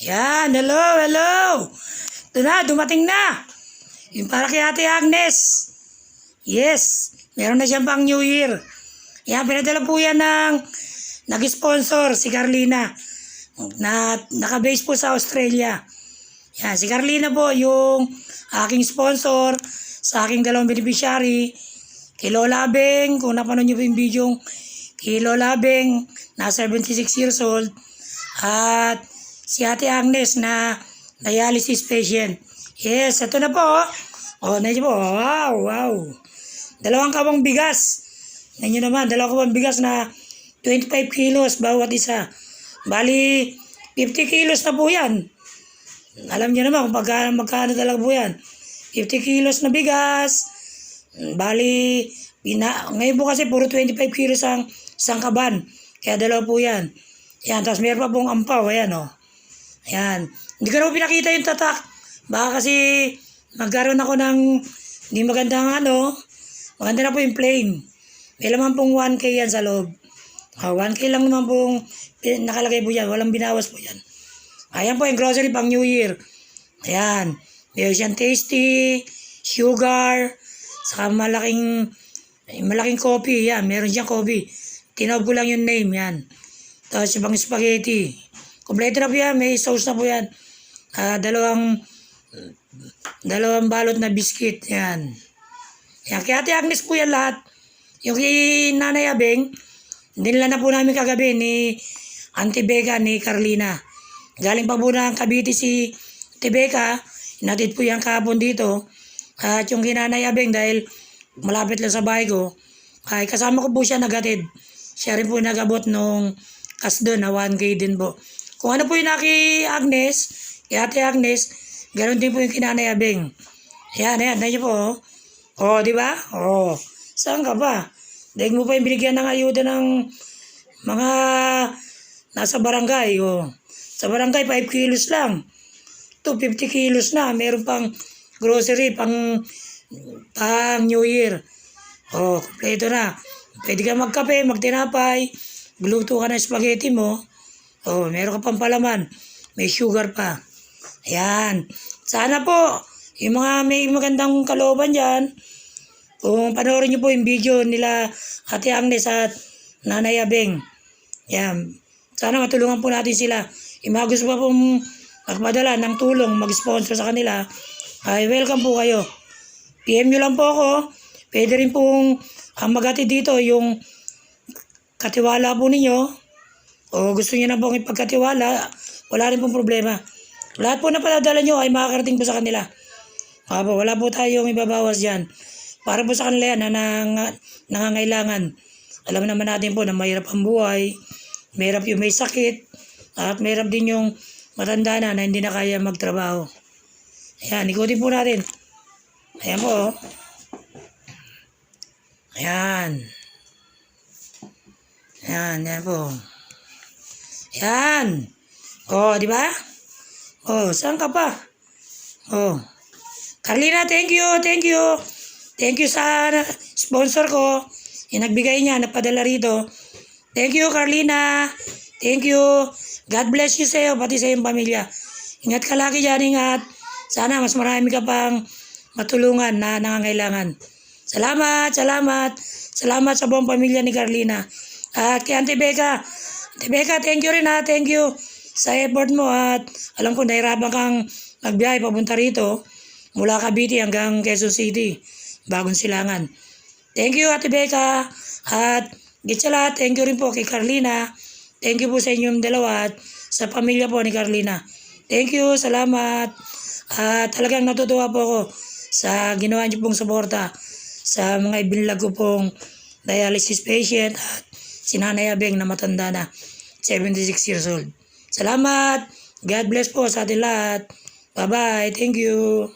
Yan, hello, hello. Ito na, dumating na. Yung para kay Ate Agnes. Yes, meron na siyang pang New Year. Yan, pinadala po yan ng nag-sponsor, si Carlina. Na naka-base po sa Australia. Yan, si Carlina po, yung aking sponsor sa aking dalawang beneficiary. Kay Lola Beng, kung napanood niyo po yung video, kay Lola Beng, na 76 years old. At si Ate Agnes na dialysis patient. Yes, ito na po. Nandiyo po. Wow, wow. Dalawang kawang bigas. Nandiyo naman, dalawang kawang bigas na 25 kilos bawat isa. Bali, 50 kilos na po yan. Alam niyo naman kung magkano talaga po yan. 50 kilos na bigas. Bali, ngayon po kasi puro 25 kilos ang isang kaban. Kaya dalawa po yan. Yan, tapos meron pa pong ampaw. Ayan, Ayan. Hindi ko na po pinakita yung tatak. Baka kasi magkaroon ako ng hindi magandang maganda na po yung plain. May laman pong 1K yan sa loob. 1K lang naman pong nakalagay po yan. Walang binawas po yan. Ayan po yung grocery pang New Year. Ayan. Meron siyang tasty, sugar, saka malaking coffee. Yan, meron siyang coffee. Tinawag ko lang yung name. Yan. Tapos ibang spaghetti. Kompleto na po yan. May sauce na po yan. Dalawang balot na biscuit. Yan. Yan. Kaya Ate Agnes po yan lahat. Yung kay Nanay Abeng, dinala na po namin kagabi ni Auntie Becca ni Carlina. Galing pa po ng Cavite si Auntie Becca. Inatid po yan kahapon dito. At yung kay Nanay Abeng, dahil malapit lang sa bahay ko, ay kasama ko po siya nagatid. Siya rin po nagabot nung kasdo na 1K din po. Kung ano po yung kay Agnes, kay Ate Agnes, ganoon din po yung kay Nanay Abeng. Ayan, nandiyo po. Di ba? Saan ka ba? Dahil mo pa yung binigyan ng ayuda ng mga nasa barangay. Sa barangay, 5 kilos lang. 50 kilos na. Meron pang grocery, pang New Year. Kompleto na. Pwede ka magkape, magtinapay. Gluto ka ng spaghetti mo. Meron ka pang palaman. May sugar pa. Ayan. Sana po, yung mga may magandang kalooban dyan, kung panoorin niyo po yung video nila Ate Agnes at Nanay Abeng. Yan. Sana matulungan po natin sila. Yung mga gusto pa pong magpadala ng tulong, mag-sponsor sa kanila, ay welcome po kayo. PM nyo lang po ako. Pwede rin pong maghatid dito yung katiwala po ninyo. O gusto niyo na pong ipagkatiwala, wala rin pong problema. Lahat po na paladala nyo ay makakarating po sa kanila. Wala po tayong ibabawas dyan. Para po sa kanila yan na nangangailangan. Alam naman natin po na mahirap ang buhay. Mahirap yung may sakit. At mahirap din yung matanda na hindi na kaya magtrabaho. Ayan, ikutin po natin. Ayan po. Ayan. Ayan po. Ayan. Di ba? Saan ka pa? Carlina, thank you. Thank you sa sponsor ko. Yung nagbigay niya, napadala rito. Thank you, Carlina. Thank you. God bless you sa'yo, pati sa iyong pamilya. Ingat ka lagi dyan, ingat. Sana mas marami ka pang matulungan na nangangailangan. Salamat. Salamat sa buong pamilya ni Carlina. At kay Auntie Becca. Auntie Becca, thank you rin Thank you sa effort mo. At alam ko, nahirapan kang magbiyahe papunta rito. Mula Cavite hanggang Quezon City. Bagong Silangan. Thank you, Ate Becca. At sa lahat, thank you rin po kay Carlina. Thank you po sa inyong dalawa at sa pamilya po ni Carlina. Thank you, salamat. At talagang natutuwa po ako sa ginawa niyo pong suporta sa mga ibinlag ko pong dialysis patient at si Nanay Abeng na matanda na, 76 years old. Salamat. God bless po sa atin lahat. Bye-bye. Thank you.